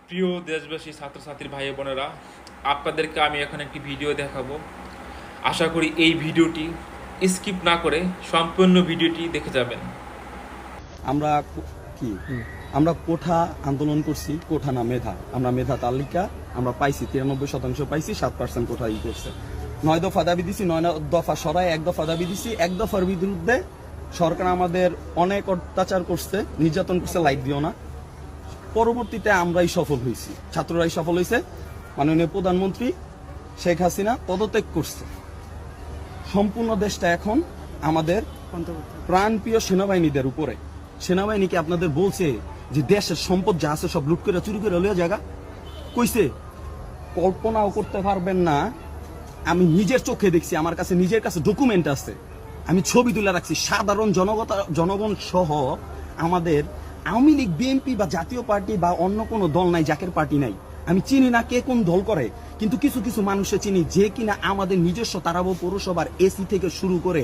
প্রিয় দেশবাসী, ছাত্রছাত্রী ভাই বোনেরা, আপনাদেরকে আমি এখন একটি ভিডিও দেখাবো। আশা করি এই ভিডিওটি স্কিপ না করে সম্পূর্ণ ভিডিওটি দেখে যাবেন। আমরা কোঠা আন্দোলন করছি, কোঠা না মেধা। আমরা মেধা তালিকা আমরা পাইছি 93% পাইছি, 7% কোঠা করছে। 9 দফা দাবি দিছি, 9 দফা সরাই 1 দফা দাবি দিছি। 1 দফার বিরুদ্ধে সরকার আমাদের অনেক অত্যাচার করছে, নির্যাতন করছে, লাইট দিও না। পরবর্তীতে আমরাই সফল হয়েছি, ছাত্ররাই সফল হয়েছে। মাননীয় প্রধানমন্ত্রী শেখ হাসিনা পদত্যাগ করছে। সম্পূর্ণ দেশটা এখন আমাদের প্রাণপ্রিয় সেনাবাহিনীদের উপরে। সেনাবাহিনীকে আপনাদের বলছে যে দেশের সম্পদ যা আছে সব লুট করে চুরি করে লইয়া জায়গা কইছে। কল্পনাও করতে পারবেন না, আমি নিজের চোখে দেখছি, আমার কাছে নিজের কাছে ডকুমেন্ট আছে, আমি ছবি তুলে রাখছি। সাধারণ জনগণ সহ আমাদের আওয়ামী লীগ, বিএনপি বা জাতীয় পার্টি বা অন্য কোনো দল নাই, জাকের পার্টি নাই। আমি চিনি না কে কোন দল করে, কিন্তু কিছু কিছু মানুষে চিনি যে কিনা আমাদের নিজস্ব তারাবো পৌরসভার এসি থেকে শুরু করে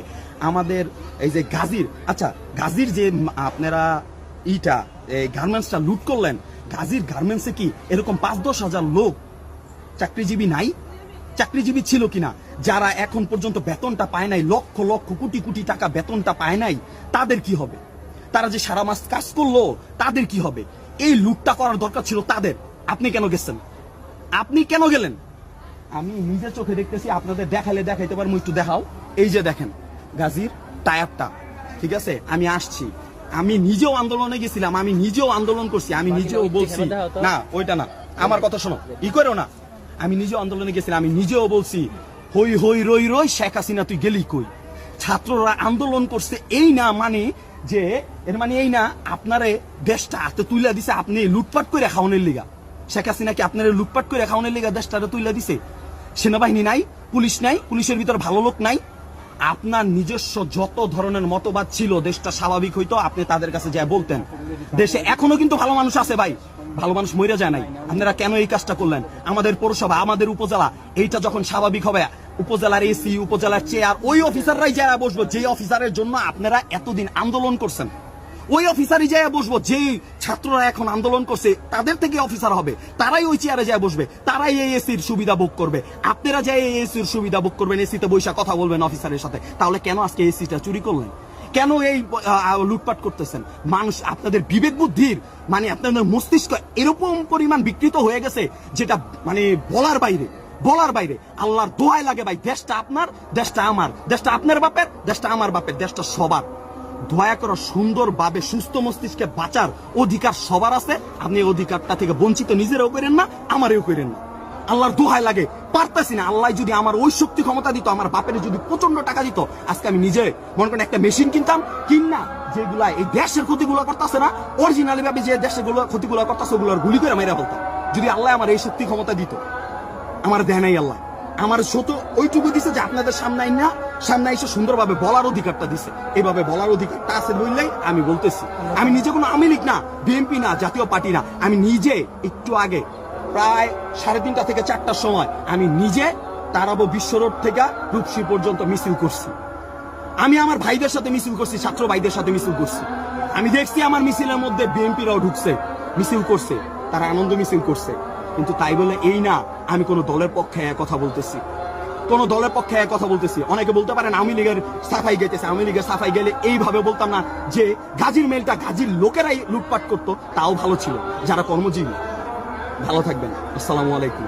আমাদের এই যে গাজীর যে আপনারা গার্মেন্টসটা লুট করলেন, গাজীর গার্মেন্টসে কি এরকম 5-10 হাজার লোক চাকরিজীবী নাই? চাকরিজীবী ছিল কিনা? যারা এখন পর্যন্ত বেতনটা পায় নাই, লক্ষ লক্ষ কোটি কোটি টাকা বেতনটা পায় নাই, তাদের কি হবে? তারা যে সারা মাস কাজ করলো, তাদের কি হবে? এই লুটটা করার দরকার ছিল তাদের। আপনি কেন গেছেন? আপনি কেন গেলেন? আমি নিজের চোখে দেখতেছি, আপনাদের দেখাইতে পারবো, একটু দেখাও। এই যে দেখেন গাজীর টায়ারটা, ঠিক আছে? আমি আসছি, আমি নিজেও আন্দোলনে গেছিলাম, আমি নিজেও আন্দোলন করছি, আমি নিজেও বলছি না ওইটা না, আমার কথা শোনো, করো না। আমি নিজেও আন্দোলনে গেছিলাম, আমি নিজেও বলছি হই হই রই রই শেখ হাসিনা তুই গেলি কই। ছাত্ররা আন্দোলন করছে, এই না মানে যে এর মানে এই না আপনারে দেশটা হাতে তুলে দিছে আপনি লুটপাট করে খাওয়ানোর লিগা। শেখ হাসিনা কি আপনারা লুটপাট করে খাওয়ানোর লিগা দেশটারে তুলে দিছে? সেনাবাহিনী নাই, পুলিশ নাই, পুলিশের ভিতরে ভালো লোক নাই। আপনার নিজস্ব যত ধরনের মতবাদ ছিল, দেশটা স্বাভাবিক হইতো, আপনি তাদের কাছে যা বলতেন। দেশে এখনো কিন্তু ভালো মানুষ আছে ভাই, ভালো মানুষ মরে যায় নাই। আপনারা কেন এই কাজটা করলেন? আমাদের পৌরসভা, আমাদের উপজেলা, এইটা যখন স্বাভাবিক হবে, উপজেলার এসি, উপজেলার চেয়ার, ওই অফিসাররাই যায় বসবো যে অফিসারের জন্য আপনারা এতদিন আন্দোলন করছেন। ওই অফিসারই যায় বসবো যে ছাত্ররা এখন আন্দোলন করছে, তাদের থেকে অফিসার হবে, তারাই ওই চেয়ারে যায় বসবে, তারাই এই এসির সুবিধা ভোগ করবে। আপনারা যাই এই এসির সুবিধা ভোগ করবেন, এসিতে বৈশা কথা বলবেন অফিসারের সাথে। তাহলে কেন আজকে এসিটা চুরি করলেন? কেন এই লুটপাট করতেছেন? মানুষ আপনাদের বিবেক বুদ্ধির মানে আপনাদের মস্তিষ্ক এরকম পরিমাণ বিকৃত হয়ে গেছে যেটা মানে বলার বাইরে। আল্লাহর দোহাই লাগে ভাই, দেশটা আপনার, দেশটা আমার, দেশটা আপনার বাপের, দেশটা আমার বাপের, দেশটা সবার। দয়া করে সুন্দরভাবে সুস্থ মস্তিষ্কে বাঁচার অধিকার সবার আছে। আপনি অধিকারটা থেকে বঞ্চিত নিজেরাও করেন না, আমারও করেন না। আল্লাহর দোহাই লাগে, পারতেছি না। আল্লাহ যদি আমার ওই শক্তি ক্ষমতা দিত, আমার বাপের যদি প্রচন্ড টাকা দিত, আজকে আমি নিজে মনে করেন একটা মেশিন কিনতাম, কিনা যেগুলা এই দেশের ক্ষতিগুলো করতেছে না, অরিজিনালি ভাবে যে দেশের ক্ষতিগুলো করতেছে ওগুলোর গুলি করে মেরে বলতাম। যদি আল্লাহ আমার এই শক্তি ক্ষমতা দিত, আমার দেয় নাই আল্লাহ। আমার শত ওইটুকু দিছে যে আপনাদের সামনে এসে সুন্দরভাবে বলার অধিকারটা দিছে। এইভাবে বলার অধিকারটা আছে বললেই আমি বলতেছি। আমি নিজে কোনো আওয়ামী লীগ না, বিএনপি না, জাতীয় পার্টি না। আমি নিজে একটু আগে প্রায় 3:30 থেকে 4টার সময় আমি নিজে তারাবো বিশ্ব রোড থেকে রূপসী পর্যন্ত মিছিল করছি। আমি আমার ভাইদের সাথে মিছিল করছি, ছাত্র ভাইদের সাথে মিছিল করছি। আমি দেখছি আমার মিছিলের মধ্যে বিএনপিরাও ঢুকছে, মিছিল করছে, তারা আনন্দ মিছিল করছে। কিন্তু তাই বলে এই না আমি কোন দলের পক্ষে কথা বলতেছি, কোন দলের পক্ষে কথা বলতেছি। অনেকে বলতে পারেন আওয়ামী লীগের সাফাই গেতেছে, আওয়ামী লীগের সাফাই গেলে এইভাবে বলতাম না যে গাজীর মেলটা গাজীর লোকেরাই লুটপাট করতো, তাও ভালো ছিল যারা কর্মজীবী। ভালো থাকবেন, আসসালামু আলাইকুম।